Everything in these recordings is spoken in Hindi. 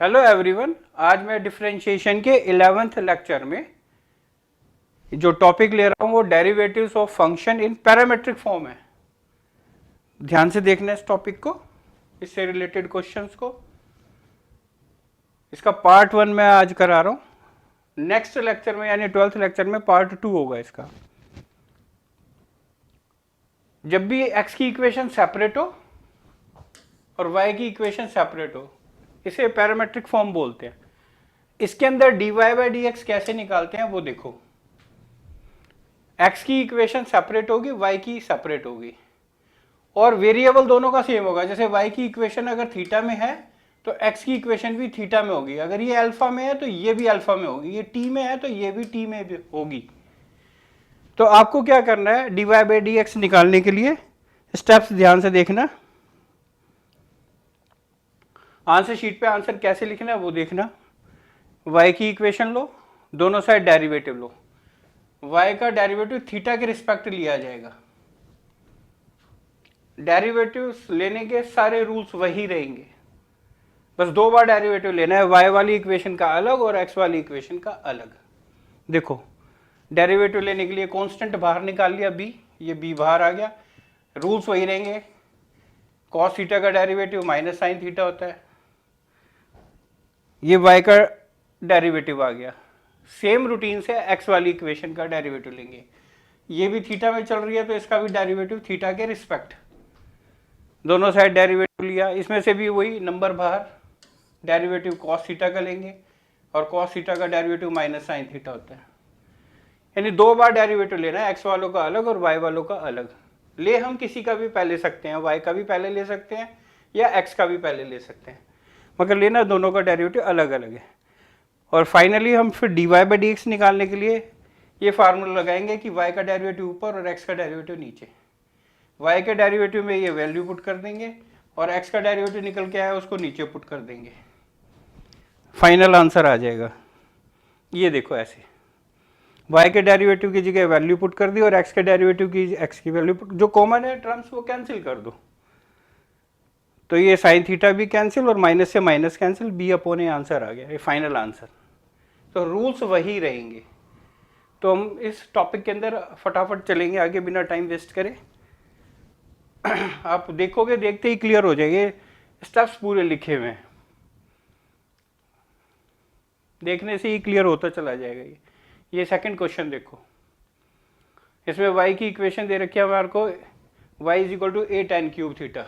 हेलो एवरीवन, आज मैं डिफरेंशिएशन के 11th लेक्चर में जो टॉपिक ले रहा हूं वो derivatives of function in parametric form है। ध्यान से देखना इस टॉपिक को, इससे रिलेटेड क्वेश्चंस को। इसका पार्ट 1 मैं आज करा रहा हूं। नेक्स्ट लेक्चर में यानी 12th लेक्चर में पार्ट 2 होगा इसका। जब भी x की इक्वेशन सेपरेट हो और y की इक्वेशन सेपरेट हो, इसे पैरामेट्रिक फॉर्म बोलते हैं। इसके अंदर dy बाई डी एक्स कैसे निकालते हैं वो देखो। x की इक्वेशन सेपरेट होगी, y की सेपरेट होगी और वेरिएबल दोनों का सेम होगा। जैसे y की इक्वेशन अगर थीटा में है तो x की इक्वेशन भी थीटा में होगी। अगर ये अल्फा में है तो ये भी अल्फा में होगी, ये t में है तो ये भी t में भी होगी। तो आपको क्या करना है, dy बाई डी एक्स निकालने के लिए स्टेप्स ध्यान से देखना। आंसर शीट पे आंसर कैसे लिखना है वो देखना। y की इक्वेशन लो, दोनों साइड डेरिवेटिव लो। y का डेरिवेटिव थीटा के रिस्पेक्ट लिया जाएगा। डेरिवेटिव लेने के सारे रूल्स वही रहेंगे, बस दो बार डेरिवेटिव लेना है। y वाली इक्वेशन का अलग और x वाली इक्वेशन का अलग। देखो, डेरिवेटिव लेने के लिए कांस्टेंट बाहर निकाल लिया b, ये b बाहर आ गया। रूल्स वही रहेंगे। cos थीटा का डेरिवेटिव माइनस साइन थीटा होता है। ये y का डेरिवेटिव आ गया। सेम रूटीन से x वाली इक्वेशन का डेरिवेटिव लेंगे। ये भी थीटा में चल रही है तो इसका भी डेरिवेटिव थीटा के रिस्पेक्ट। दोनों साइड डेरिवेटिव लिया, इसमें से भी वही नंबर बाहर, डेरिवेटिव cos थीटा का लेंगे और cos थीटा का डेरिवेटिव माइनस साइन थीटा होता है। यानी दो बार डेरिवेटिव लेना है, x वालों का अलग और y वालों का अलग। ले हम किसी का भी पहले सकते हैं, y का भी पहले ले सकते हैं या x का भी पहले ले सकते हैं, मगर लेना दोनों का डेरिवेटिव अलग अलग है। और फाइनली हम फिर dy बाई डी एक्स निकालने के लिए ये फार्मूला लगाएंगे कि y का डेरिवेटिव ऊपर और x का डेरिवेटिव नीचे। y के डेरिवेटिव में ये वैल्यू पुट कर देंगे और x का डेरिवेटिव निकल के आया उसको नीचे पुट कर देंगे। फाइनल आंसर आ जाएगा। ये देखो, ऐसे y के डेरिवेटिव की जगह वैल्यू पुट कर दी और x के डेरिवेटिव की x की वैल्यू पुट, जो कॉमन है टर्म्स वो कैंसिल कर दो। तो ये साइन थीटा भी कैंसिल और माइनस से minus cancel, b upon A answer आ गया, ये फाइनल आंसर। तो रूल्स वही रहेंगे। तो हम इस टॉपिक के अंदर फटाफट चलेंगे आगे बिना टाइम वेस्ट करे। आप देखोगे, देखते ही क्लियर हो जाएंगे। स्टेप्स पूरे लिखे हुए हैं, देखने से ही क्लियर होता चला जाएगा। ये सेकंड क्वेश्चन देखो, इसमें y की इक्वेशन दे रखी है हमारे को, y is equal to a tan cube theta.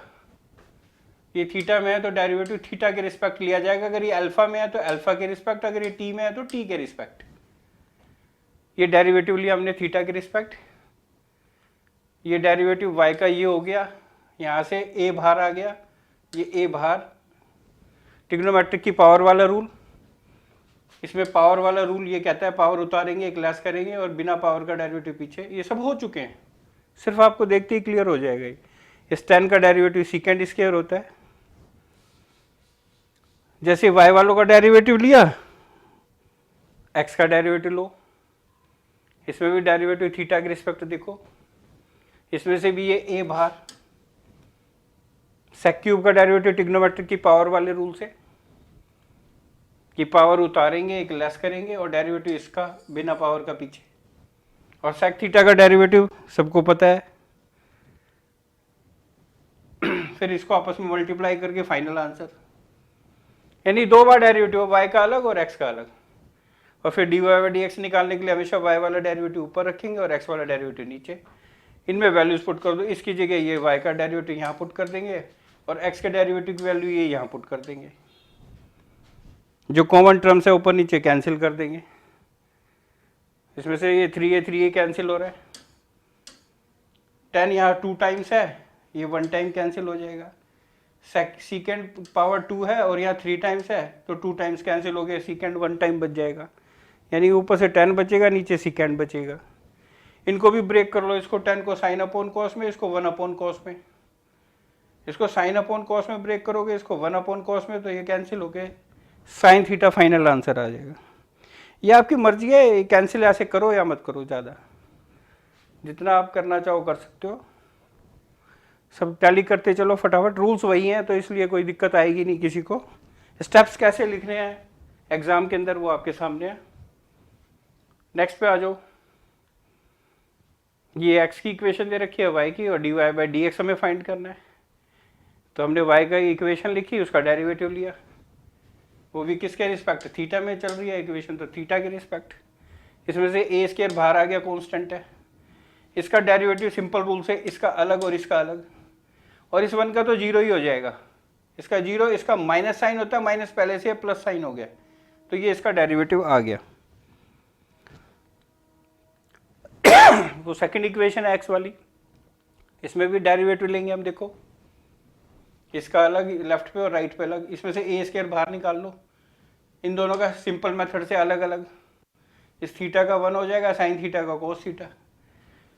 ये थीटा में है तो डेरिवेटिव थीटा के रिस्पेक्ट लिया जाएगा। अगर ये अल्फा में है तो अल्फा के रिस्पेक्ट, अगर ये टी में है तो टी के रिस्पेक्ट। ये डेरिवेटिव लिया हमने थीटा के रिस्पेक्ट। ये डेरिवेटिव y का ये हो गया, यहाँ से a बाहर आ गया, ये a बाहर। ट्रिग्नोमेट्रिक की पावर वाला रूल, इसमें पावर वाला रूल ये कहता है पावर उतारेंगे एक लेस करेंगे और बिना पावर का डेरिवेटिव पीछे। ये सब हो चुके हैं, सिर्फ आपको देखते ही क्लियर हो जाएगा। इस tan का डेरिवेटिव सीकेंड स्क्वायर होता है। जैसे y वालों का डेरिवेटिव लिया, x का डेरिवेटिव लो। इसमें भी डेरिवेटिव थीटा के रिस्पेक्ट देखो। इसमें से भी ये a बाहर। सेक क्यूब का डेरिवेटिव ट्रिग्नोमेट्रिक की पावर वाले रूल से कि पावर उतारेंगे एक लेस करेंगे और डेरिवेटिव इसका बिना पावर का पीछे। और सेक थीटा का डेरिवेटिव सबको पता है। फिर इसको आपस में मल्टीप्लाई करके फाइनल आंसर। यानी दो बार डेरिवेटिव, y का अलग और x का अलग। और फिर dy बाई डी एक्स निकालने के लिए हमेशा y वाला डेरिवेटिव ऊपर रखेंगे और x वाला डेरिवेटिव नीचे। इनमें वैल्यूज पुट कर दो। इसकी जगह ये y का डेरिवेटिव यहाँ पुट कर देंगे और x के डेरिवेटिव की वैल्यू ये यहाँ पुट कर देंगे। जो कॉमन टर्म्स है ऊपर नीचे कैंसिल कर देंगे। इसमें से ये 3a कैंसिल हो रहा है। 10 यहाँ 2 टाइम्स है, ये 1 टाइम कैंसिल हो जाएगा। सीकेंड पावर 2 है और यहाँ 3 टाइम्स है तो 2 टाइम्स कैंसिल हो गए, सीकेंड 1 टाइम बच जाएगा। यानी ऊपर से 10 बचेगा, नीचे सीकेंड बचेगा। इनको भी ब्रेक कर लो, इसको 10 को साइन अपॉन कॉस में, इसको 1 अपॉन कॉस में। इसको साइन अपॉन कॉस में ब्रेक करोगे, इसको 1 अपॉन कॉस में, तो ये कैंसिल हो गए, साइन थीटा फाइनल आंसर आ जाएगा। ये आपकी मर्जी है, कैंसिल ऐसे करो या मत करो, ज़्यादा जितना आप करना चाहो कर सकते हो। सब टैली करते चलो फटाफट, रूल्स वही हैं तो इसलिए कोई दिक्कत आएगी नहीं किसी को। स्टेप्स कैसे लिखने हैं एग्जाम के अंदर वो आपके सामने है। नेक्स्ट पे आ जाओ। ये x की इक्वेशन दे रखी है y की, और dy बाई डी एक्स हमें फाइंड करना है। तो हमने y का इक्वेशन लिखी, उसका डेरिवेटिव लिया, वो भी किसके रिस्पेक्ट, थीटा में चल रही है इक्वेशन, तो थीटा के रिस्पेक्ट। इसमें से ए स्क्वायर बाहर आ गया, कांस्टेंट है। इसका डेरिवेटिव सिंपल रूल से इसका अलग और इसका अलग, और इस वन का तो जीरो ही हो जाएगा। इसका जीरो, इसका माइनस साइन होता है, माइनस पहले से प्लस साइन हो गया, तो ये इसका डेरिवेटिव आ गया। वो सेकंड इक्वेशन है एक्स वाली, इसमें भी डेरिवेटिव लेंगे हम। देखो इसका अलग लेफ्ट पे और राइट पे अलग, इसमें से ए स्क्वायर बाहर निकाल लो, इन दोनों का सिंपल मेथड से अलग अलग। इस थीटा का वन हो जाएगा, साइन थीटा का कोस थीटा,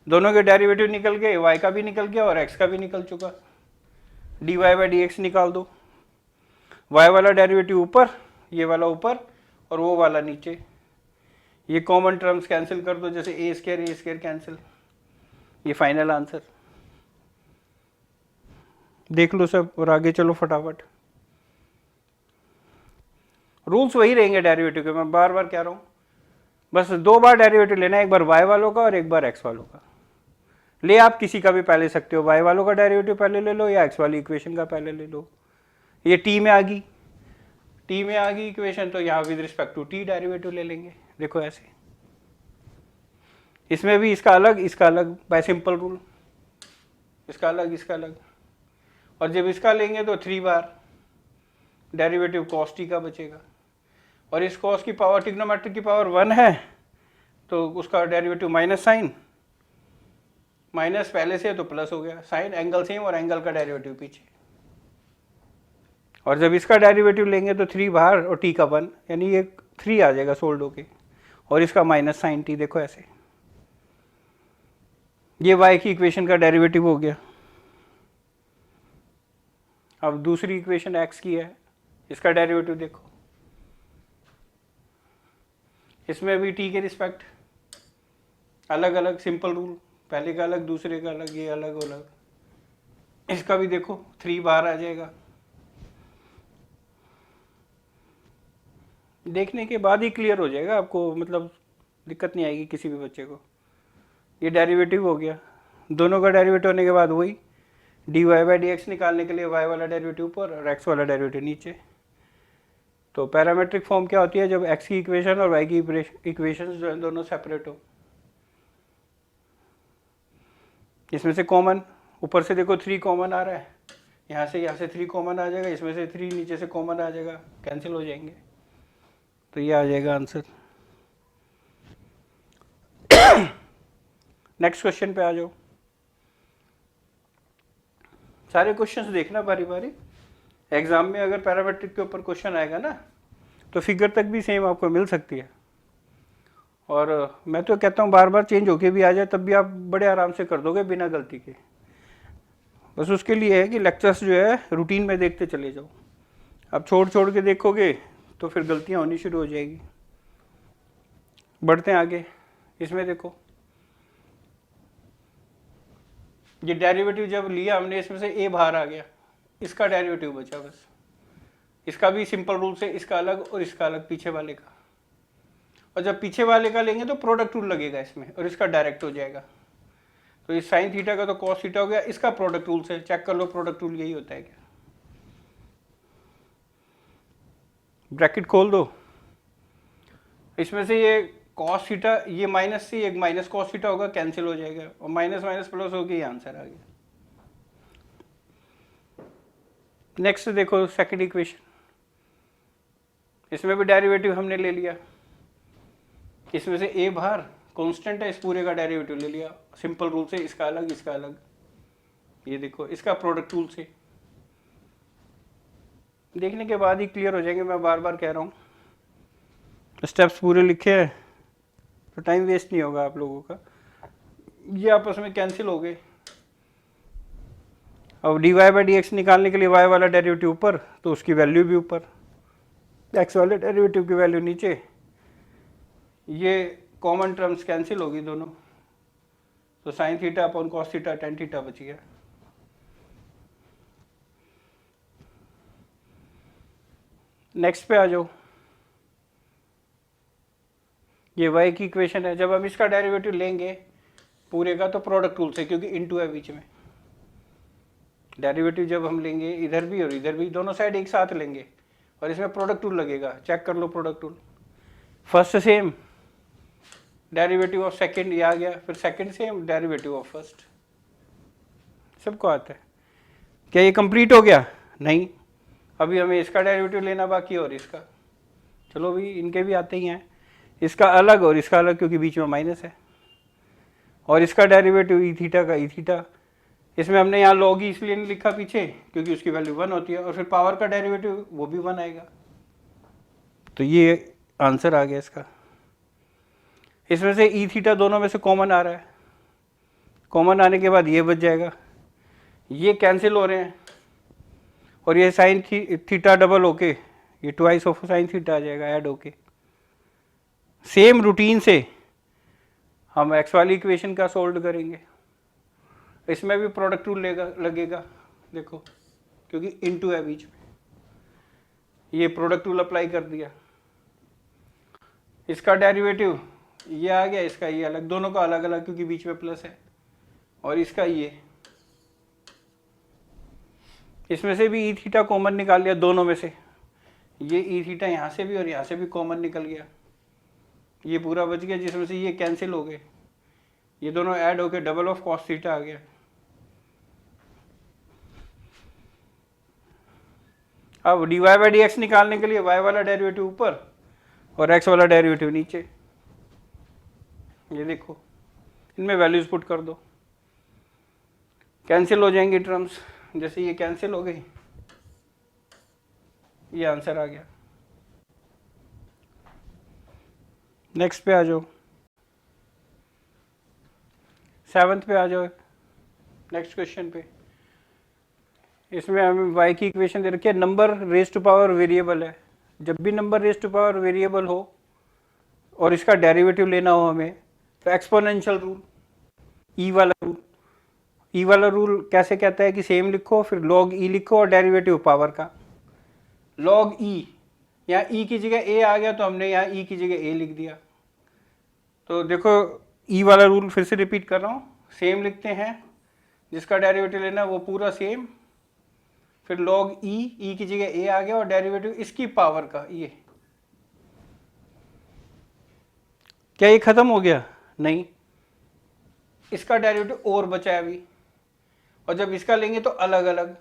दोनों के डेरिवेटिव निकल गए, वाई का भी निकल गया और एक्स का भी निकल चुका। D y by d x निकाल दो, वाई वाला डेरिवेटिव ऊपर, ये वाला ऊपर और वो वाला नीचे। ये कॉमन टर्म्स कैंसिल कर दो, जैसे ए स्क्वायर कैंसिल। ये फाइनल आंसर देख लो सब, और आगे चलो फटाफट। रूल्स वही रहेंगे डेरिवेटिव के, मैं बार बार कह रहा हूँ, बस 2 बार डेरिवेटिव लेना है, एक बार y वालों का और एक बार x वालों का। ले आप किसी का भी पहले सकते हो, y वालों का डेरिवेटिव पहले ले लो या x वाली इक्वेशन का पहले ले लो। ये t में आ गई, t में आ गई इक्वेशन, तो यहाँ with respect to t derivative ले लेंगे। देखो ऐसे, इसमें भी इसका अलग बाय सिंपल रूल, इसका अलग। और जब इसका लेंगे तो 3 बार डेरिवेटिव cos t का बचेगा, और इस cos की पावर ट्रिग्नोमेट्रिक की पावर 1 है, तो उसका डेरिवेटिव माइनस साइन, माइनस पहले से तो प्लस हो गया, साइन एंगल सेम और एंगल का डेरिवेटिव पीछे। और जब इसका डेरिवेटिव लेंगे तो 3 बाहर और t का 1, यानी ये 3 आ जाएगा सोल्ड होके, और इसका माइनस साइन t। देखो ऐसे, ये y की इक्वेशन का डेरिवेटिव हो गया। अब दूसरी इक्वेशन x की है, इसका डेरिवेटिव देखो, इसमें भी t के रिस्पेक्ट अलग अलग सिंपल रूल, पहले का अलग दूसरे का अलग, ये अलग अलग। इसका भी देखो 3 बाहर आ जाएगा, देखने के बाद ही क्लियर हो जाएगा आपको, मतलब दिक्कत नहीं आएगी किसी भी बच्चे को। ये डेरिवेटिव हो गया, दोनों का डेरिवेटिव होने के बाद वही d y by d x निकालने के लिए y वाला डेरिवेटिव ऊपर और x वाला डेरिवेटिव नीचे। तो पैरामेट्रिक फॉर्म क्या होती है, जब x की इक्वेशन और y की इक्वेशन जो है दोनों सेपरेट हो। इसमें से कॉमन, ऊपर से देखो 3 कॉमन आ रहा है, यहाँ से 3 कॉमन आ जाएगा, इसमें से 3 नीचे से कॉमन आ जाएगा, कैंसिल हो जाएंगे, तो ये आ जाएगा आंसर। नेक्स्ट क्वेश्चन पे आ जाओ। सारे क्वेश्चंस देखना बारी बारी, एग्जाम में अगर पैरामेट्रिक के ऊपर क्वेश्चन आएगा ना, तो फिगर तक भी सेम आपको मिल सकती है। और मैं तो कहता हूँ बार बार चेंज होके भी आ जाए, तब भी आप बड़े आराम से कर दोगे बिना गलती के। बस उसके लिए है कि लेक्चर्स जो है रूटीन में देखते चले जाओ, अब छोड़ के देखोगे तो फिर गलतियाँ होनी शुरू हो जाएगी। बढ़ते हैं आगे, इसमें देखो ये डेरिवेटिव जब लिया हमने, इसमें से a बाहर आ गया, इसका डेरिवेटिव बचा बस। इसका भी सिंपल रूल से इसका अलग और इसका अलग पीछे वाले का, और जब पीछे वाले का लेंगे तो प्रोडक्ट रूल लगेगा इसमें, और इसका डायरेक्ट हो जाएगा। तो इस साइन थीटा का तो कॉस थीटा हो गया, इसका प्रोडक्ट रूल से चेक कर लो, प्रोडक्ट रूल यही होता है क्या। ब्रैकेट खोल दो, इसमें से ये कॉस थीटा, ये माइनस से एक माइनस कॉस थीटा होगा, कैंसिल हो जाएगा, और माइनस माइनस प्लस हो गया, आंसर आ गया। नेक्स्ट देखो सेकंड इक्वेशन, इसमें भी डेरिवेटिव हमने ले लिया, इसमें से a बाहर कांस्टेंट है, इस पूरे का डेरिवेटिव ले लिया सिंपल रूल से, इसका अलग इसका अलग। ये देखो इसका प्रोडक्ट रूल से, देखने के बाद ही क्लियर हो जाएंगे। मैं बार बार कह रहा हूँ, स्टेप्स पूरे लिखे हैं तो टाइम वेस्ट नहीं होगा आप लोगों का, ये आपस में कैंसिल हो गए। अब d y by d x निकालने के लिए y वाला डेरिवेटिव ऊपर, तो उसकी वैल्यू भी ऊपर, x वाले डेरिवेटिव की वैल्यू नीचे, ये कॉमन टर्म्स कैंसिल होगी दोनों, तो sine theta upon cos theta tan theta बच गया। नेक्स्ट पे आ जाओ। ये y की इक्वेशन है, जब हम इसका डेरिवेटिव लेंगे पूरे का तो प्रोडक्ट रूल से, क्योंकि इनटू है बीच में। डेरिवेटिव जब हम लेंगे इधर भी और इधर भी, दोनों साइड एक साथ लेंगे और इसमें प्रोडक्ट रूल लगेगा। चेक कर लो product rule. First same derivative of second, ये आ गया। फिर second same derivative of first, सबको आता है। क्या ये कंप्लीट हो गया? नहीं, अभी हमें इसका डेरिवेटिव लेना बाकी है और इसका। चलो भी, इनके भी आते ही हैं। इसका अलग और इसका अलग, क्योंकि बीच में माइनस है। और इसका डेरिवेटिव ई थीटा का ई थीटा। इसमें हमने यहाँ लॉग ही इसलिए नहीं लिखा पीछे, क्योंकि उसकी वैल्यू 1 होती है। और फिर पावर का डेरिवेटिव वो भी 1 आएगा। तो ये आंसर आ गया इसका। इसमें से ई थीटा दोनों में से कॉमन आ रहा है। कॉमन आने के बाद ये बच जाएगा, ये कैंसिल हो रहे हैं और ये साइन थीटा डबल होके ये ट्वाइस ऑफ साइन थीटा आ जाएगा ऐड होके। सेम रूटीन से हम एक्स वाली इक्वेशन का सोल्व करेंगे। इसमें भी प्रोडक्ट रूल लगेगा, देखो, क्योंकि इनटू है बीच में। ये प्रोडक्ट रूल अप्लाई कर दिया। इसका डेरिवेटिव ये आ गया, इसका ये अलग, दोनों का अलग अलग, क्योंकि बीच में प्लस है। और इसका ये, इसमें से भी ई थीटा कॉमन निकाल लिया दोनों में से। ये ई थीटा यहाँ से भी और यहाँ से भी कॉमन निकल गया, ये पूरा बच गया, जिसमें से ये कैंसिल हो गए। ये दोनों ऐड होके डबल ऑफ कॉस थीटा आ गया। अब dy बाई डी एक्स निकालने के लिए y वाला डेरिवेटिव ऊपर और x वाला डेरिवेटिव नीचे। ये देखो, इनमें वैल्यूज पुट कर दो, कैंसिल हो जाएंगी टर्म्स। जैसे ये कैंसिल हो गई, ये आंसर आ गया। नेक्स्ट पे आ जाओ, 7th पे आ जाओ, नेक्स्ट क्वेश्चन पे। इसमें हमें y की इक्वेशन दे रखी है, number raise to power variable है। जब भी number raise to power variable हो और इसका डेरिवेटिव लेना हो हमें, तो एक्सपोनेंशियल रूल, ई वाला रूल कैसे कहता है कि सेम लिखो, फिर log e लिखो और डेरिवेटिव पावर का। log e, यहाँ e की जगह a आ गया तो हमने यहाँ e की जगह a लिख दिया। तो देखो e वाला रूल फिर से रिपीट कर रहा हूँ, सेम लिखते हैं, जिसका डेरिवेटिव लेना वो पूरा सेम, फिर log e की जगह a आ गया और डेरिवेटिव इसकी पावर का ये। क्या ये खत्म हो गया? नहीं, इसका डेरिवेटिव और बचा है अभी। और जब इसका लेंगे तो अलग अलग,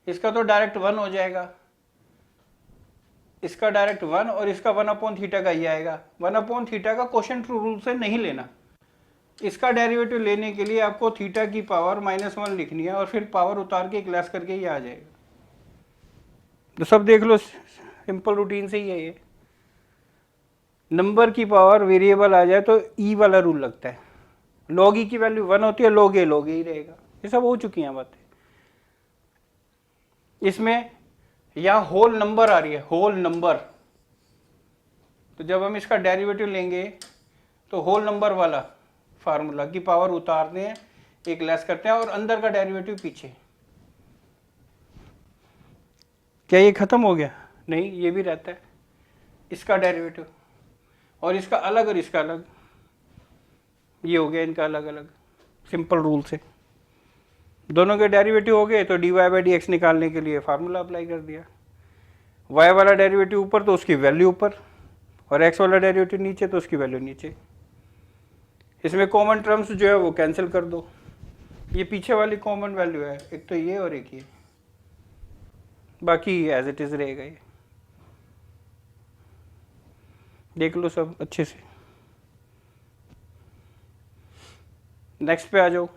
इसका तो डायरेक्ट 1 हो जाएगा, इसका डायरेक्ट 1 और इसका 1/थीटा का ही आएगा। 1/थीटा का कोशेंट रूल से नहीं लेना। इसका डेरिवेटिव लेने के लिए आपको थीटा की पावर -1 लिखनी है और फिर पावर उतार के क्लास करके ये आ जाएगा। तो सब देख लो, सिंपल रूटीन से ही है ये। नंबर की पावर वेरिएबल आ जाए तो ई वाला रूल लगता है। log e की वैल्यू 1 होती है, log a ही रहेगा। ये सब हो चुकी हैं बातें। इसमें यहाँ होल नंबर आ रही है, होल नंबर। तो जब हम इसका डेरिवेटिव लेंगे तो होल नंबर वाला फार्मूला की पावर उतारते हैं, एक लेस करते हैं और अंदर का डेरिवेटिव पीछे। क्या ये खत्म हो गया? नहीं, ये भी रहता है, इसका डेरिवेटिव और इसका अलग और इसका अलग। ये हो गया इनका अलग अलग, सिंपल रूल से। दोनों के डेरिवेटिव हो गए तो dy बाई डी एक्स निकालने के लिए फार्मूला अप्लाई कर दिया। y वाला डेरिवेटिव ऊपर तो उसकी वैल्यू ऊपर, और x वाला डेरिवेटिव नीचे तो उसकी वैल्यू नीचे। इसमें कॉमन टर्म्स जो है वो कैंसिल कर दो। ये पीछे वाली कॉमन वैल्यू है, एक तो ये और एक ये, बाकी एज इट इज रहेगा। ये देख लो सब अच्छे से। नेक्स्ट पे आ जाओ।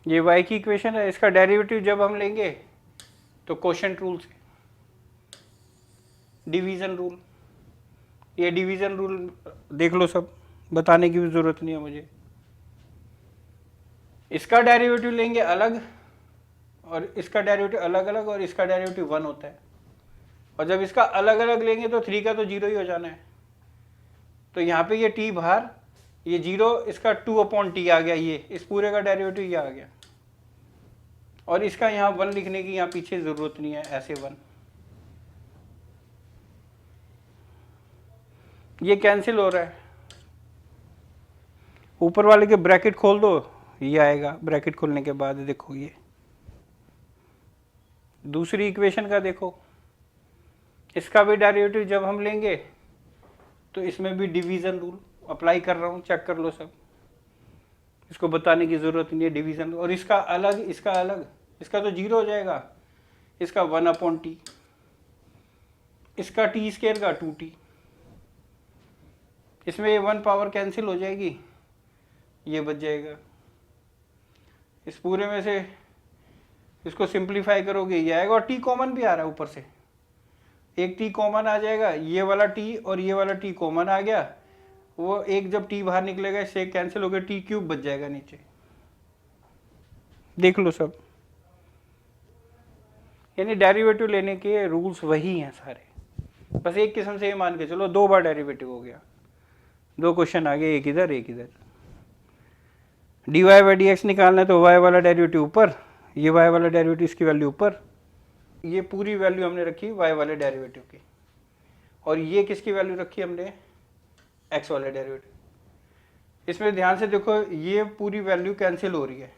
ये y की इक्वेशन है, इसका डेरिवेटिव जब हम लेंगे तो कोशेंट रूल से, डिवीजन रूल। ये डिवीजन रूल देख लो सब, बताने की भी जरूरत नहीं है मुझे। इसका डेरिवेटिव लेंगे अलग और इसका डेरिवेटिव अलग अलग, और इसका डेरिवेटिव 1 होता है। और जब इसका अलग अलग लेंगे तो 3 का तो 0 ही हो जाना है। तो यहाँ पे ये t बाहर, ये 0, इसका 2/t आ गया, ये इस पूरे का डेरिवेटिव ये आ गया। और इसका यहाँ 1 लिखने की यहाँ पीछे ज़रूरत नहीं है, ऐसे 1 ये कैंसिल हो रहा है। ऊपर वाले के ब्रैकेट खोल दो, ये आएगा। ब्रैकेट खोलने के बाद देखो ये दूसरी इक्वेशन का देखो, इसका भी डेरिवेटिव जब हम लेंगे तो इसमें भी डिवीज़न रूल अप्लाई कर रहा हूँ, चेक कर लो सब, इसको बताने की ज़रूरत नहीं है। डिवीज़न और इसका अलग, इसका अलग, इसका तो 0 हो जाएगा, इसका 1/t, इसका t स्क्वायर का 2t, इसमें ये 1 पावर कैंसिल हो जाएगी, ये बच जाएगा। इस पूरे में से इसको सिंप्लीफाई करोगे ये आएगा, और t कॉमन भी आ रहा है ऊपर से, एक t कॉमन आ जाएगा, ये वाला t और ये वाला t कॉमन आ गया, वो एक जब t बाहर निकलेगा इससे कैंसिल हो गया, t क्यूब बच जाएगा नीचे। देख लो सब, यानी डेरिवेटिव लेने के रूल्स वही हैं सारे, बस एक किस्म से ये मान के चलो 2 बार डेरिवेटिव हो गया, 2 क्वेश्चन आ गए, एक इधर एक इधर। dy बाई डी एक्स निकालना है तो y वाला डेरिवेटिव ऊपर, ये y वाला डेरिवेटिव इसकी वैल्यू ऊपर, ये पूरी वैल्यू हमने रखी y वाले डेरिवेटिव की, और ये किसकी वैल्यू रखी हमने, x वाले डेरिवेटिव। इसमें ध्यान से देखो ये पूरी वैल्यू कैंसिल हो रही है,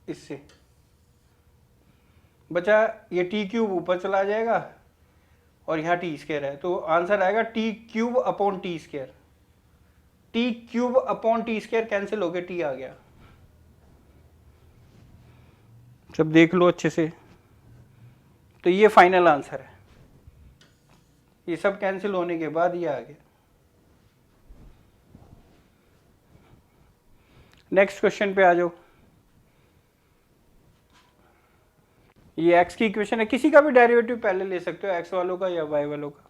इससे बचा ये टी क्यूब ऊपर चला जाएगा और यहाँ टी स्क्वायर है, तो आंसर आएगा T cube upon T square. T cube upon T square cancel हो गया, टी आ गया। सब देख लो अच्छे से, तो ये फाइनल आंसर है, ये सब कैंसिल होने के बाद ये आ गया। नेक्स्ट क्वेश्चन पे आ जाओ। ये x की इक्वेशन है, किसी का भी डेरिवेटिव पहले ले सकते हो, x वालों का या y वालों का,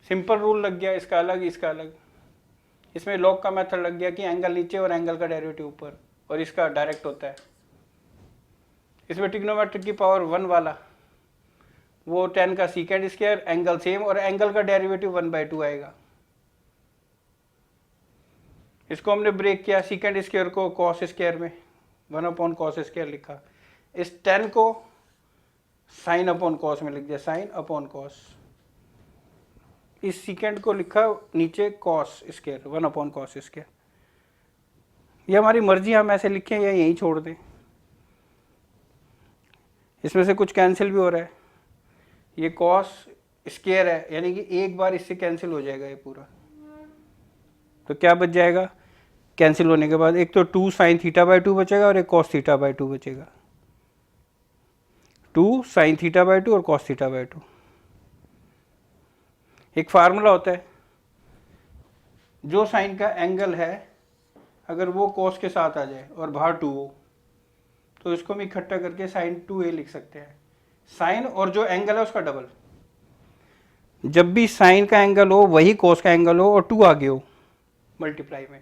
सिंपल रूल लग गया, इसका अलग इसका अलग। इसमें लॉग का मेथड लग गया कि एंगल नीचे और एंगल का डेरिवेटिव ऊपर, और इसका डायरेक्ट होता है। इसमें ट्रिग्नोमेट्रिक की पावर 1 वाला वो 10 का सीकेंड स्क्वायर, एंगल सेम, और एंगल का डेरिवेटिव 1/2 आएगा। इसको हमने ब्रेक किया, सीकेंड स्क्वायर को कॉस स्क्वायर में 1/cos स्क्वायर लिखा, इस 10 को साइन अपॉन कॉस में लिख दिया, साइन अपॉन कॉस, इस सीकेंड को लिखा नीचे कॉस स्क्वायर 1/cos स्क्वायर। ये हमारी मर्जी, हम ऐसे लिखें या यहीं छोड़ दें। इसमें से कुछ कैंसिल भी हो रहा है, ये कॉस स्क्वायर है, यानी कि एक बार इससे कैंसिल हो जाएगा ये पूरा, तो क्या बच जाएगा कैंसिल होने के बाद, एक तो 2 sin θ/2 बचेगा और एक cos θ/2 बचेगा, 2 sin θ/2 और cos θ/2। एक फार्मूला होता है, जो साइन का एंगल है अगर वो cos के साथ आ जाए और बाहर 2 हो, तो इसको हम इकट्ठा करके sin 2a लिख सकते हैं। साइन और जो एंगल है उसका डबल, जब भी साइन का एंगल हो वही cos का एंगल हो और 2 आगे हो मल्टीप्लाई में,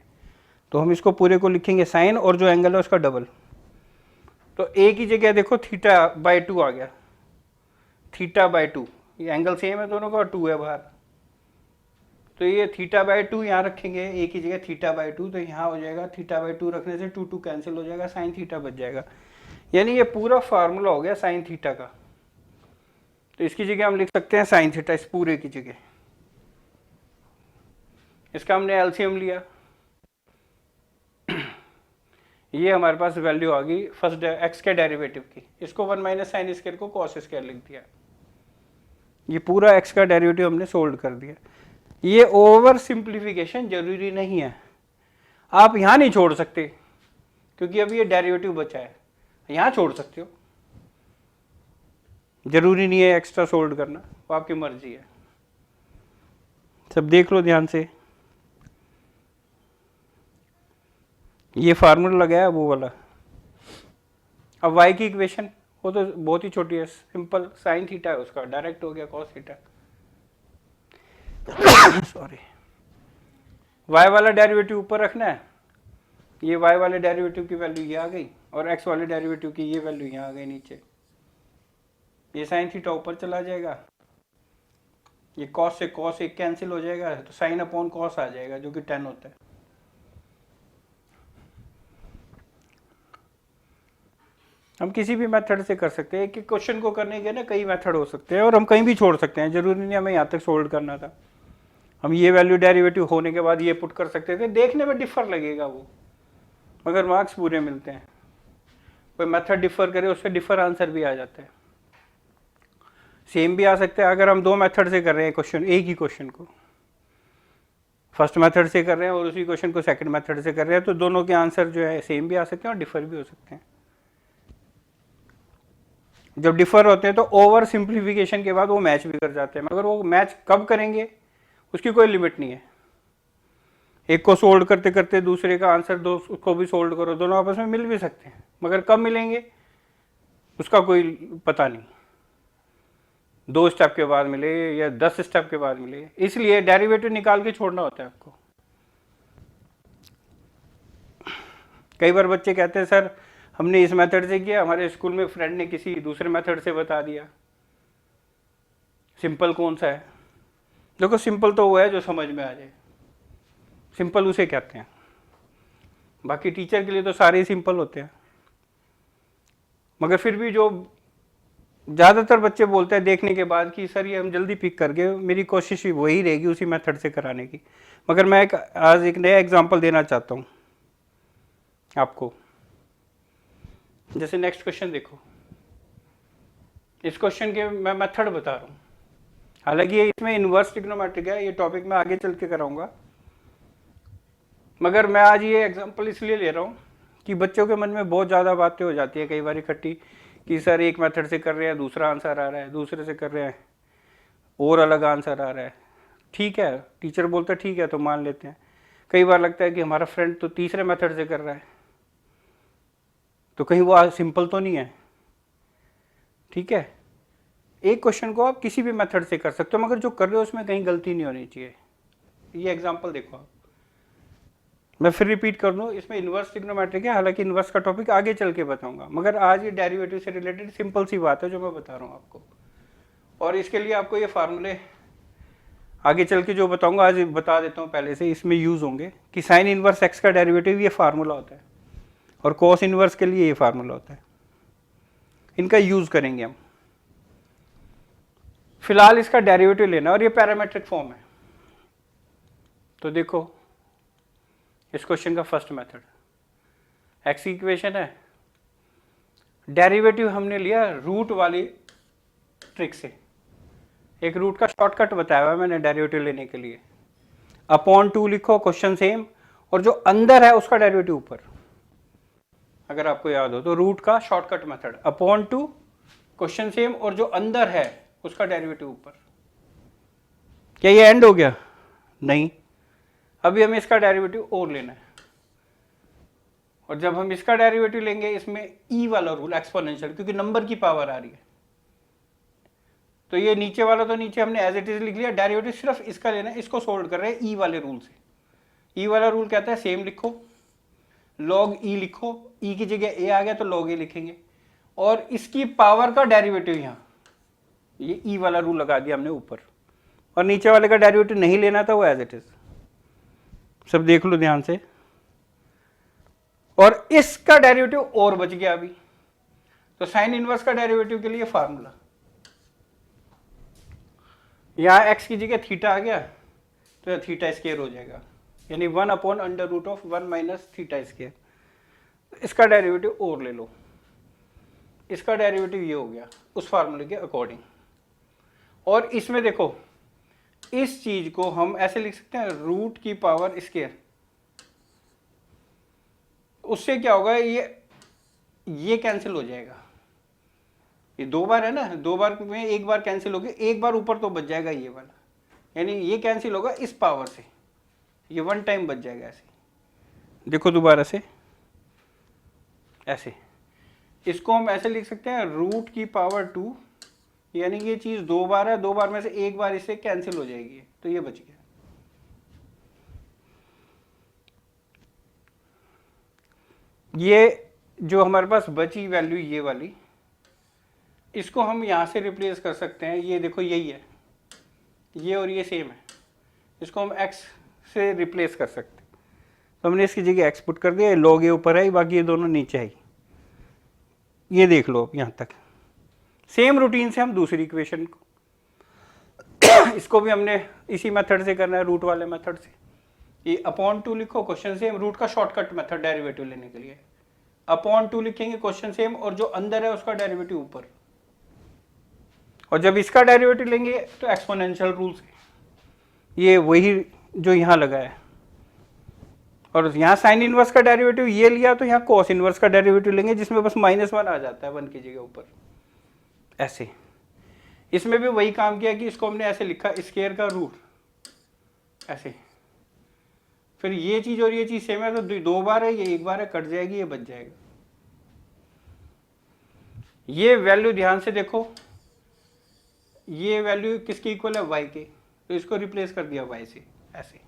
तो हम इसको पूरे को लिखेंगे साइन और जो एंगल है उसका डबल। तो a की जगह देखो θ/2 आ गया, θ/2, ये एंगल सेम है दोनों का और 2 है बाहर, तो ये θ/2 यहाँ रखेंगे, a की जगह θ/2, तो यहाँ हो जाएगा θ/2 रखने से 2 कैंसिल हो जाएगा, साइन थीटा बच जाएगा। यानी ये पूरा फार्मूला हो गया साइन थीटा का, तो इसकी जगह हम लिख सकते हैं साइन थीटा, इस पूरे की जगह। इसका हमने एलसीएम लिया, ये हमारे पास वैल्यू आ गई फर्स्ट एक्स के डेरिवेटिव की, इसको 1 - sin स्क्वायर को cos स्क्वायर लिख दिया, ये पूरा एक्स का डेरिवेटिव हमने सोल्व कर दिया। ये ओवर सिंप्लीफिकेशन जरूरी नहीं है, आप यहाँ नहीं छोड़ सकते क्योंकि अभी ये डेरिवेटिव बचा है, यहाँ छोड़ सकते हो, जरूरी नहीं है एक्स्ट्रा सोल्व करना, वो आपकी मर्जी है। सब देख लो ध्यान से, ये फार्मूला लगाया वो वाला। अब y की इक्वेशन वो तो बहुत ही छोटी है, सिंपल साइन थीटा है उसका, डायरेक्ट हो गया cos थीटा। सॉरी, y वाला डेरिवेटिव ऊपर रखना है, ये y वाले डेरिवेटिव की वैल्यू ये आ गई और x वाले डेरिवेटिव की ये वैल्यू यहाँ आ गई नीचे, ये साइन थीटा ऊपर चला जाएगा, ये cos से cos एक कैंसिल हो जाएगा, तो साइन अपॉन cos आ जाएगा जो कि 10 होता है। हम किसी भी मेथड से कर सकते हैं। एक एक क्वेश्चन को करने के ना कई मेथड हो सकते हैं और हम कहीं भी छोड़ सकते हैं, जरूरी नहीं हमें यहाँ तक सोल्व करना था। हम ये वैल्यू डेरिवेटिव होने के बाद ये पुट कर सकते थे, देखने में डिफर लगेगा वो, मगर मार्क्स पूरे मिलते हैं। कोई मेथड डिफर करे उससे डिफर आंसर भी आ जाता है। सेम भी आ सकता है अगर हम दो मेथड से कर रहे हैं क्वेश्चन, एक ही क्वेश्चन को फर्स्ट मेथड से कर रहे हैं और उसी क्वेश्चन को सेकंड मेथड से कर रहे हैं, तो दोनों के आंसर जो है सेम भी आ सकते हैं और डिफर भी हो सकते हैं। जब डिफर होते हैं तो ओवर सिंप्लीफिकेशन के बाद वो मैच भी कर जाते हैं, मगर वो मैच कब करेंगे उसकी कोई लिमिट नहीं है। एक को सोल्व करते करते दूसरे का आंसर दो, उसको भी सोल्व करो, दोनों आपस में मिल भी सकते हैं, मगर कब मिलेंगे उसका कोई पता नहीं। 2 स्टेप के बाद मिले या 10 स्टेप के बाद मिले, इसलिए डेरिवेटिव निकाल के छोड़ना होता है आपको। कई बार बच्चे कहते हैं सर हमने इस मेथड से किया, हमारे स्कूल में फ्रेंड ने किसी दूसरे मेथड से बता दिया, सिंपल कौन सा है? देखो सिंपल तो वो है जो समझ में आ जाए, सिंपल उसे कहते हैं। बाकी टीचर के लिए तो सारे सिंपल होते हैं, मगर फिर भी जो ज़्यादातर बच्चे बोलते हैं देखने के बाद कि सर ये हम जल्दी पिक कर गए, मेरी कोशिश ही वही रहेगी उसी मेथड से कराने की। मगर मैं आज एक नया एग्जांपल देना चाहता हूँ आपको। जैसे नेक्स्ट क्वेश्चन देखो, इस क्वेश्चन के मैं मेथड बता रहा हूँ, हालांकि ये इसमें इन्वर्स ट्रिग्नोमेट्रिक है, ये टॉपिक मैं आगे चल के कराऊंगा, मगर मैं आज ये एग्जांपल इसलिए ले रहा हूँ कि बच्चों के मन में बहुत ज़्यादा बातें हो जाती है कई बार इकट्ठी कि सर एक मेथड से कर रहे हैं दूसरा आंसर आ रहा है, दूसरे से कर रहे हैं और अलग आंसर आ रहा है। ठीक है, टीचर बोलता है ठीक है तो मान लेते हैं। कई बार लगता है कि हमारा फ्रेंड तो तीसरे मेथड से कर रहा है, तो कहीं वो सिंपल तो नहीं है। ठीक है, एक क्वेश्चन को आप किसी भी मेथड से कर सकते हो, मगर जो कर रहे हो उसमें कहीं गलती नहीं होनी चाहिए। ये एग्जाम्पल देखो आप, मैं फिर रिपीट कर दूं, इसमें इन्वर्स ट्रिग्नोमेट्रिक है, हालांकि इन्वर्स का टॉपिक आगे चल के बताऊंगा, मगर आज ये डेरिवेटिव से रिलेटेड सिंपल सी बात है जो मैं बता रहा हूँ आपको। और इसके लिए आपको ये फार्मूले आगे चल के जो बताऊंगा आज बता देता हूँ पहले से, इसमें यूज होंगे कि साइन इनवर्स एक्स का डेरिवेटिव ये फार्मूला होता है और कॉस इनवर्स के लिए ये फार्मूला होता है, इनका यूज करेंगे हम। फिलहाल इसका डेरिवेटिव लेना और ये पैरामेट्रिक फॉर्म है। तो देखो इस क्वेश्चन का फर्स्ट मेथड, एक्स की इक्वेशन है, डेरिवेटिव हमने लिया रूट वाली ट्रिक से। एक रूट का शॉर्टकट बताया हुआ है मैंने डेरिवेटिव लेने के लिए, अपॉन 2 लिखो, क्वेश्चन सेम, और जो अंदर है उसका डेरिवेटिव ऊपर। अगर आपको याद हो तो रूट का shortcut method upon 2, question same, और जो अंदर है उसका डेरिवेटिव ऊपर। क्या ये एंड हो गया? नहीं, अभी हमें इसका डेरिवेटिव और लेना है, और जब हम इसका डेरिवेटिव लेंगे इसमें ई वाला रूल एक्सपोनेंशियल, क्योंकि नंबर की पावर आ रही है, तो ये नीचे वाला तो नीचे हमने एज इट इज लिख लिया, डेरिवेटिव सिर्फ इसका लेना है, इसको सोल्व कर रहे हैं ई वाले रूल से। ई वाला रूल कहता है सेम लिखो, लॉग ई लिखो, ई की जगह ए आ गया तो लॉग ए लिखेंगे, और इसकी पावर का डेरिवेटिव यहाँ, ये ई वाला रूल लगा दिया हमने ऊपर, और नीचे वाले का डेरिवेटिव नहीं लेना था, वो एज इट इज। सब देख लो ध्यान से, और इसका डेरिवेटिव और बच गया अभी, तो साइन इनवर्स का डेरिवेटिव के लिए फार्मूला, यहां एक्स की जगह थीटा आ गया तो यह थीटा स्क्वायर हो जाएगा, यानी 1 upon under root of 1 minus theta square. इसका डेरिवेटिव और ले लो, इसका डेरिवेटिव ये हो गया उस फार्मूले के अकॉर्डिंग। और इसमें देखो इस चीज को हम ऐसे लिख सकते हैं रूट की पावर स्क्वायर, उससे क्या होगा, ये कैंसिल हो जाएगा, ये 2 बार है ना, 2 बार में 1 बार कैंसिल हो गया, 1 बार ऊपर तो बच जाएगा ये वाला, यानी ये कैंसिल होगा इस पावर से, ये 1 टाइम बच जाएगा। ऐसे देखो दोबारा से, ऐसे इसको हम ऐसे लिख सकते हैं रूट की पावर 2, यानी ये चीज 2 बार है, 2 बार में से 1 बार इससे कैंसिल हो जाएगी, तो ये बच गया। ये जो हमारे पास बची वैल्यू ये वाली, इसको हम यहाँ से रिप्लेस कर सकते हैं, ये देखो यही है, ये और ये सेम है, इसको हम x से रिप्लेस कर सकते हैं, तो हमने इसकी जगह x पुट कर दिया, लॉग ये ऊपर है, बाकी ये दोनों नीचे है। ये देख लो अब यहाँ तक। सेम रूटीन से हम दूसरी इक्वेशन को इसको भी हमने इसी मेथड से करना है, रूट वाले मेथड से। ये अपॉन 2 लिखो, क्वेश्चन सेम, रूट का शॉर्टकट मेथड डेरिवेटिव लेने के लिए। अपॉन 2 लिखेंगे, क्वेश्चन सेम, और जो अंदर है उसका डेरिवेटिव ऊपर। और जब इसका डेरिवेटिव लेंगे तो एक्सपोनेंशियल रूल से, ये वही जो यहाँ लगा है। और यहाँ साइन इनवर्स का डेरिवेटिव ये लिया तो यहाँ कॉस इनवर्स का डेरिवेटिव लेंगे, जिसमें बस -1 आ जाता है 1 की जगह ऊपर, ऐसे। इसमें भी वही काम किया कि इसको हमने ऐसे लिखा, स्क्वायर का रूट, ऐसे। फिर ये चीज और ये चीज सेम है तो 2 बार है, ये 1 बार है, कट जाएगी, ये बच जाएगा। ये वैल्यू ध्यान से देखो, ये वैल्यू किसकी इक्वल है, y के, तो इसको रिप्लेस कर दिया y से, ऐसे।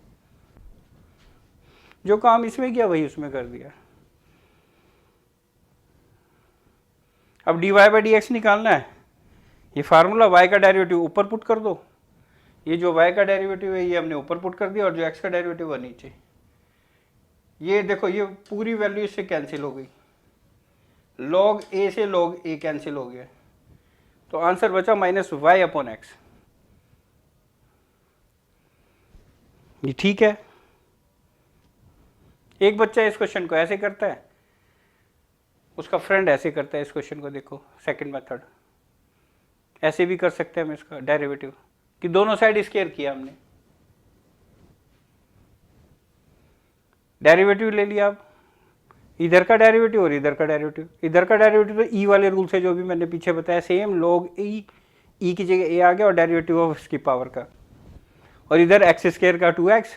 जो काम इसमें किया वही उसमें कर दिया। अब dy/dx निकालना है। ये फार्मूला y का डेरिवेटिव ऊपर पुट कर दो, ये जो y का डेरिवेटिव है ये हमने ऊपर पुट कर दिया, और जो x का डेरिवेटिव है नीचे। ये देखो, ये पूरी वैल्यू इससे कैंसिल हो गई, log a से log a कैंसिल हो गया, तो आंसर बचा -y/x। ये ठीक है। एक बच्चा इस क्वेश्चन को ऐसे करता है, उसका फ्रेंड ऐसे करता है इस क्वेश्चन को, देखो सेकंड मेथड। ऐसे भी कर सकते हैं हम इसका डेरिवेटिव, कि दोनों साइड स्क्वायर किया हमने, डेरिवेटिव ले लिया। अब इधर का डेरिवेटिव और इधर का डेरिवेटिव। इधर का डेरिवेटिव तो ई वाले रूल से जो भी मैंने पीछे बताया, सेम log ई की जगह ए आ गया, और डेरिवेटिव ऑफ इसकी पावर का, और इधर एक्स स्क्वायर का 2x,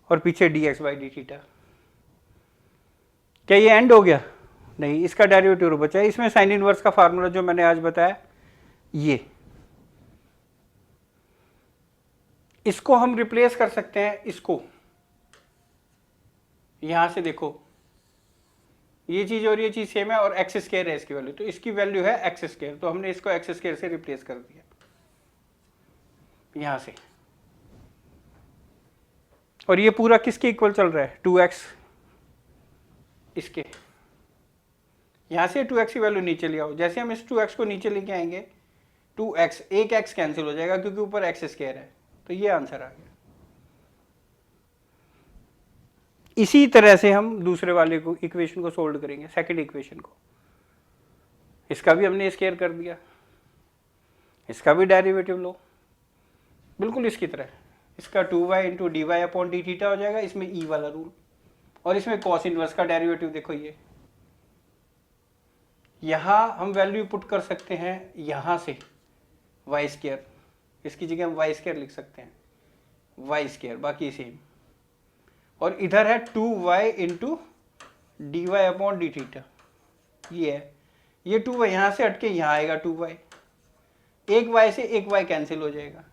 और पीछे dx/dθ। क्या ये एंड हो गया? नहीं, इसका डेरिवेटिव बचा है। इसमें साइन इनवर्स का फार्मूला जो मैंने आज बताया, ये इसको हम रिप्लेस कर सकते हैं। इसको यहां से देखो, ये चीज और ये चीज सेम है, और एक्स स्क्वायर है इसकी वैल्यू, तो इसकी वैल्यू है एक्स स्क्वायर, तो हमने इसको एक्स स्क्वायर से रिप्लेस कर दिया यहां से। और ये पूरा किसके इक्वल चल रहा है? 2x इसके। यहां से 2x की वैल्यू नीचे ले आओ। जैसे हम इस 2x को नीचे लेके आएंगे, 2x, एक x कैंसिल हो जाएगा क्योंकि ऊपर एक्स स्क्वायर है, तो ये आंसर आ गया। इसी तरह से हम दूसरे वाले को इक्वेशन को सोल्व करेंगे, सेकंड इक्वेशन को। इसका भी हमने स्क्वायर कर दिया, इसका भी डेरिवेटिव लो, बिल्कुल इसकी तरह। इसका 2y इंटू dy/dθ हो जाएगा, इसमें ई वाला रूल, और इसमें कॉस इनवर्स का डेरिवेटिव देखो। ये यहां हम वैल्यू पुट कर सकते हैं, यहां से y स्क्वायर, इसकी जगह हम y स्क्वायर लिख सकते हैं, y स्क्वायर, बाकी सेम। और इधर है 2y इंटू dy/dθ, ये है। ये 2y यहां से हटके यहां आएगा 2y, एक y से एक y कैंसिल हो जाएगा,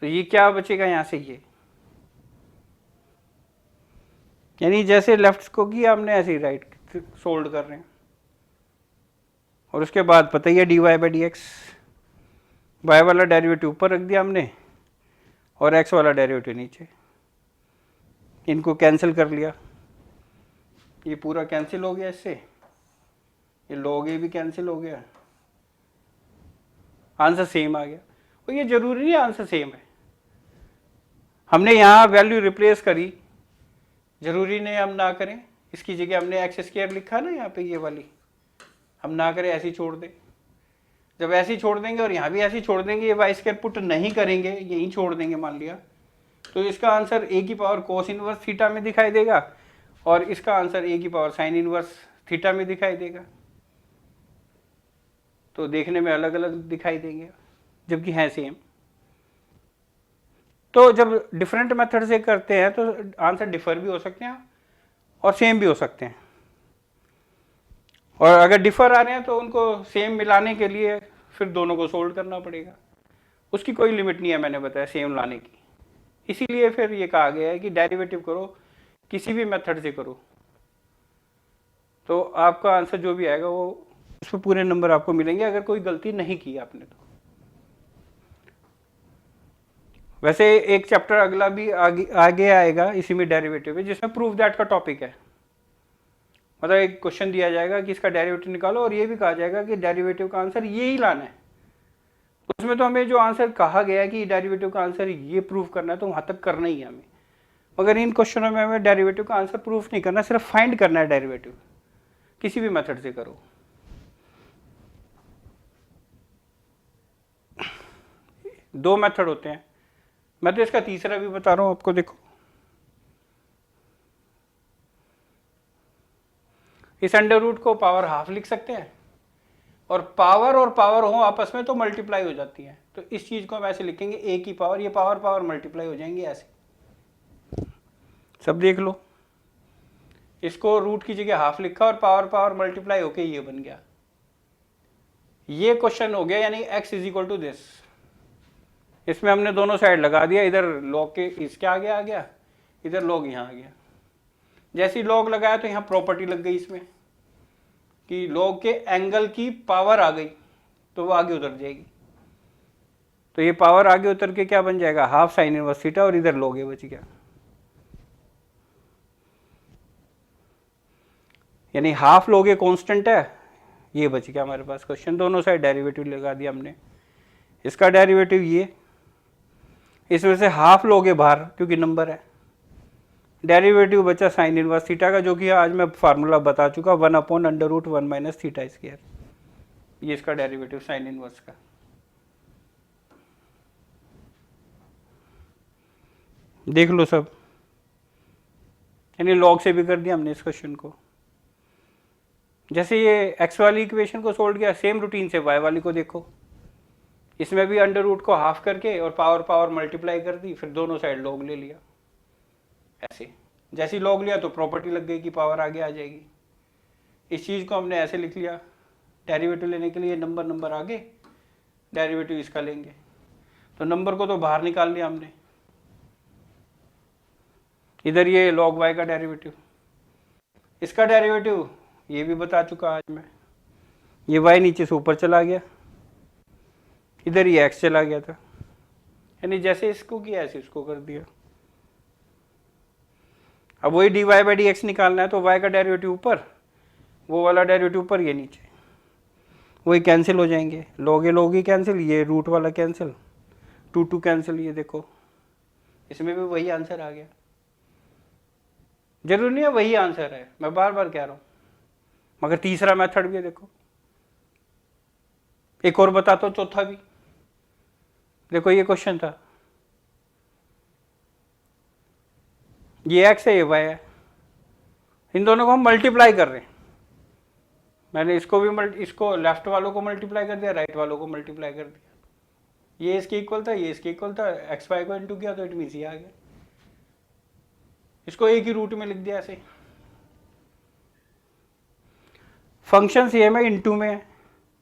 तो ये क्या बचेगा यहां से, ये। यानी जैसे लेफ्ट को किया हमने, ऐसे ही राइट सोल्व कर रहे हैं। और उसके बाद पता ही है dy/dx, y वाला डेरिवेटिव ऊपर रख दिया हमने, और x वाला डेरिवेटिव नीचे। इनको कैंसिल कर लिया, ये पूरा कैंसिल हो गया इससे, ये log a भी कैंसिल हो गया, आंसर सेम आ गया। और ये जरूरी नहीं आंसर सेम है, हमने यहाँ वैल्यू रिप्लेस करी, जरूरी नहीं हम ना करें। इसकी जगह हमने एक्स स्क्वायर लिखा ना यहाँ पे, ये वाली हम ना करें, ऐसे ही छोड़ दें। जब ऐसे ही छोड़ देंगे और यहाँ भी ऐसे ही छोड़ देंगे, ये वाई स्क्वायर पुट नहीं करेंगे, यहीं छोड़ देंगे मान लिया, तो इसका आंसर a की पावर कोस इनवर्स थीटा में दिखाई देगा, और इसका आंसर a की पावर साइन इनवर्स थीटा में दिखाई देगा। तो देखने में अलग अलग दिखाई देंगे, जबकि हैं सेम। तो जब डिफरेंट मेथड से करते हैं तो आंसर डिफर भी हो सकते हैं और सेम भी हो सकते हैं। और अगर डिफर आ रहे हैं तो उनको सेम मिलाने के लिए फिर दोनों को सोल्व करना पड़ेगा, उसकी कोई लिमिट नहीं है, मैंने बताया सेम लाने की। इसीलिए फिर ये कहा गया है कि डेरिवेटिव करो, किसी भी मेथड से करो, तो आपका आंसर जो भी आएगा वो उसमें पूरे नंबर आपको मिलेंगे, अगर कोई गलती नहीं की आपने तो। वैसे एक चैप्टर अगला भी आगे आएगा इसी में डेरिवेटिव है, जिसमें प्रूफ दैट का टॉपिक है, मतलब एक क्वेश्चन दिया जाएगा कि इसका डेरिवेटिव निकालो और ये भी कहा जाएगा कि डेरिवेटिव का आंसर ये ही लाना है, उसमें तो हमें जो आंसर कहा गया है कि डेरिवेटिव का आंसर ये प्रूव करना है तो वहाँ तक करना ही है हमें। मगर इन क्वेश्चनों में हमें डेरिवेटिव का आंसर प्रूफ नहीं करना, सिर्फ फाइंड करना है डेरिवेटिव, किसी भी मेथड से करो। दो मेथड होते हैं, मैं तो इसका तीसरा भी बता रहा हूं आपको। देखो इस अंडर रूट को पावर हाफ लिख सकते हैं, और पावर हो आपस में तो मल्टीप्लाई हो जाती है, तो इस चीज को हम ऐसे लिखेंगे ए की पावर, ये पावर मल्टीप्लाई हो जाएंगे ऐसे। सब देख लो, इसको रूट की जगह हाफ लिखा और पावर मल्टीप्लाई होके ये बन गया। ये क्वेश्चन हो गया, यानी x is equal to this. इसमें हमने दोनों साइड लगा दिया, इधर लॉग के इसके आगे आ गया, इधर लॉग यहाँ आ गया। जैसे ही लॉग लगाया तो यहाँ प्रॉपर्टी लग गई इसमें कि लॉग के एंगल की पावर आ गई तो वो आगे उतर जाएगी। तो ये पावर आगे उतर के क्या बन जाएगा, हाफ साइन इनवर्स थीटा, और इधर लॉग ए बच गया। यानी हाफ लॉग ए कांस्टेंट है, ये बच गया हमारे पास क्वेश्चन। दोनों साइड डेरिवेटिव लगा दिया हमने, इसका डेरिवेटिव ये, इसमें से हाफ लोगे बाहर क्योंकि नंबर है, डेरिवेटिव बचा साइन इनवर्स थीटा का, जो कि आज मैं फार्मूला बता चुका, 1/√1 माइनस थीटा स्क्वायर। ये इसका डेरिवेटिव साइन इनवर्स का। देख लो सब, यानी लॉग से भी कर दिया हमने इस क्वेश्चन को। जैसे ये एक्स वाली इक्वेशन को सोल्व किया, सेम रूटीन से वाई वाली को देखो, इसमें भी अंडर रूट को हाफ करके और पावर मल्टीप्लाई कर दी, फिर दोनों साइड लॉग ले लिया ऐसे। जैसे ही लॉग लिया तो प्रॉपर्टी लग गई कि पावर आगे आ जाएगी। इस चीज़ को हमने ऐसे लिख लिया, डेरिवेटिव लेने के लिए नंबर आगे, डेरिवेटिव इसका लेंगे, तो नंबर को तो बाहर निकाल लिया हमने। इधर ये लॉग वाई का डेरिवेटिव, इसका डेरिवेटिव ये भी बता चुका आज मैं। ये वाई नीचे से ऊपर चला गया, इधर ये एक्स चला गया था, यानी जैसे इसको किया ऐसे इसको कर दिया। अब वही dy बाई डी एक्स निकालना है, तो y का डेरिवेटिव ऊपर, वो वाला डेरिवेटिव ऊपर, ये नीचे, वही कैंसिल हो जाएंगे। लॉग ही कैंसिल, ये रूट वाला कैंसिल, 2 कैंसिल। ये देखो इसमें भी वही आंसर आ गया। जरूरी नहीं है वही आंसर है, मैं बार बार कह रहा हूँ, मगर तीसरा मेथड भी है। देखो एक और बताता हूँ, चौथा भी देखो। ये क्वेश्चन था, ये x है, ये y है, इन दोनों को हम मल्टीप्लाई कर रहे हैं। मैंने इसको भी इसको लेफ्ट वालों को मल्टीप्लाई कर दिया, राइट वालों को मल्टीप्लाई कर दिया। ये इसके इक्वल था, ये इसके इक्वल था, एक्स वाई को इंटू किया तो इट मीन्स ये आ गया। इसको एक ही रूट में लिख दिया ऐसे। फंक्शन सेम है, इंटू में है,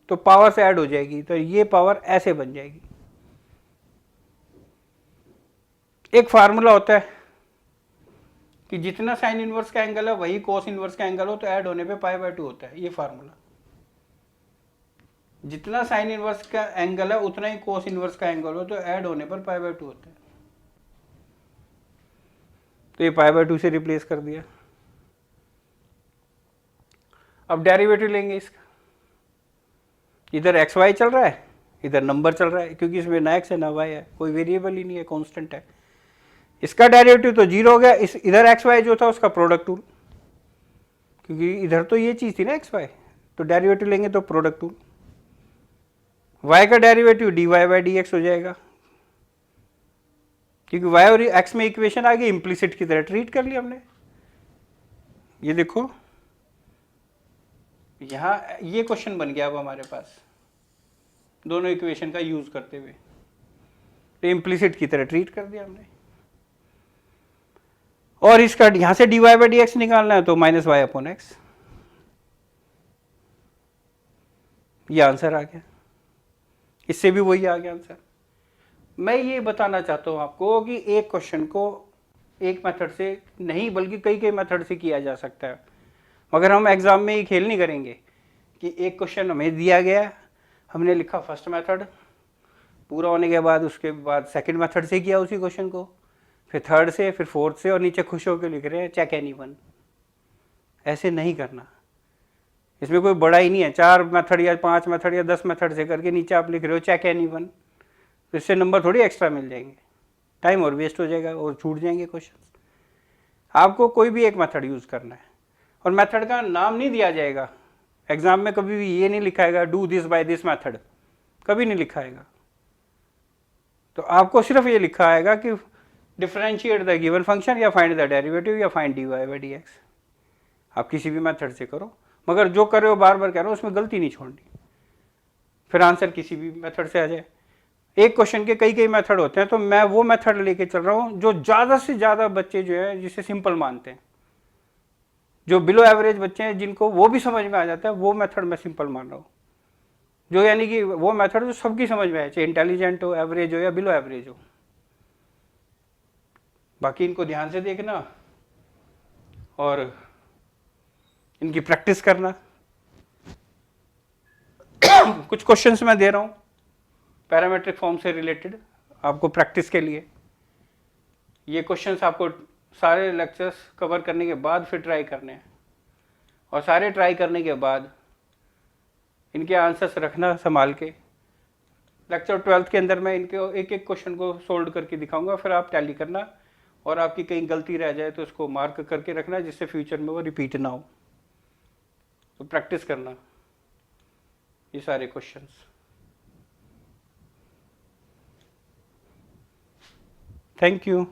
तो पावर से ऐड हो जाएगी, तो ये पावर ऐसे बन जाएगी। एक फार्मूला होता है कि जितना साइन इनवर्स का एंगल है वही कोस इनवर्स का एंगल हो, तो ऐड होने पे π/2 होता है। ये फार्मूला, जितना साइन इनवर्स का एंगल है उतना ही कोस इनवर्स का एंगल हो, तो ऐड होने पर π/2 होता है। तो ये π/2 से रिप्लेस कर दिया। अब डेरिवेटिव लेंगे इसका, इधर एक्स वाई चल रहा है, इधर नंबर चल रहा है, क्योंकि इसमें ना एक्स है ना वाई है, कोई वेरिएबल ही नहीं है, कांस्टेंट है। इसका डेरिवेटिव तो 0 हो गया, इस इधर एक्स वाई जो था उसका प्रोडक्ट टूल, क्योंकि इधर तो ये चीज़ थी ना एक्स वाई, तो डेरिवेटिव लेंगे तो प्रोडक्ट टूल। वाई का derivative dy by d x हो जाएगा, क्योंकि y और x में इक्वेशन आ गई, इम्प्लिसिट की तरह ट्रीट कर लिया हमने। ये देखो यहाँ ये क्वेश्चन बन गया अब हमारे पास, दोनों इक्वेशन का यूज करते हुए, तो इम्प्लिसिट की तरह ट्रीट कर दिया हमने। और इसका यहां से dy बाई डी एक्स निकालना है, तो -y/x, ये आंसर आ गया। इससे भी वही आ गया आंसर। मैं ये बताना चाहता हूँ आपको कि एक क्वेश्चन को एक मेथड से नहीं बल्कि कई मेथड से किया जा सकता है, मगर हम एग्जाम में ये खेल नहीं करेंगे कि एक क्वेश्चन हमें दिया गया, हमने लिखा फर्स्ट मेथड, पूरा होने के बाद उसके बाद सेकंड मेथड से किया उसी क्वेश्चन को, फिर थर्ड से, फिर फोर्थ से, और नीचे खुश होकर लिख रहे हैं चेक एनीवन। ऐसे नहीं करना। इसमें कोई बड़ा ही नहीं है, 4 मेथड या 5 मेथड या 10 मेथड से करके नीचे आप लिख रहे हो चेक एनी वन, तो इससे नंबर थोड़ी एक्स्ट्रा मिल जाएंगे, टाइम और वेस्ट हो जाएगा और छूट जाएंगे क्वेश्चन। आपको कोई भी एक मेथड यूज़ करना है और मेथड का नाम नहीं दिया जाएगा। एग्जाम में कभी भी ये नहीं लिखाएगा do this by this method, कभी नहीं लिखाएगा। तो आपको सिर्फ ये लिखा आएगा कि डिफरेंशिएट द गिवन फंक्शन या फाइंड द डेरिवेटिव या find dy by d x. आप किसी भी मेथड से करो, मगर जो कर रहे हो बार बार कह रहे हो उसमें गलती नहीं छोड़नी, फिर आंसर किसी भी मेथड से आ जाए। एक क्वेश्चन के कई कई मेथड होते हैं, तो मैं वो मेथड लेके चल रहा हूँ जो ज़्यादा से ज़्यादा बच्चे जो है जिसे सिंपल मानते हैं, जो बिलो एवरेज बच्चे हैं जिनको वो भी समझ में आ जाता है, वो मेथड मैं सिंपल मान रहा हूँ। जो यानी कि वो मेथड जो सबकी समझ में आए, चाहे इंटेलिजेंट हो, एवरेज हो या बिलो एवरेज हो। बाकी इनको ध्यान से देखना और इनकी प्रैक्टिस करना। कुछ क्वेश्चंस मैं दे रहा हूँ पैरामेट्रिक फॉर्म से रिलेटेड आपको प्रैक्टिस के लिए। ये क्वेश्चंस आपको सारे लेक्चर्स कवर करने के बाद फिर ट्राई करने हैं, और सारे ट्राई करने के बाद इनके आंसर्स रखना संभाल के। लेक्चर 12th के अंदर मैं इनके एक एक क्वेश्चन को सोल्व करके दिखाऊंगा, फिर आप टैली करना और आपकी कहीं गलती रह जाए तो उसको मार्क करके रखना, जिससे फ्यूचर में वो रिपीट ना हो। तो प्रैक्टिस करना ये सारे क्वेश्चंस। Thank you.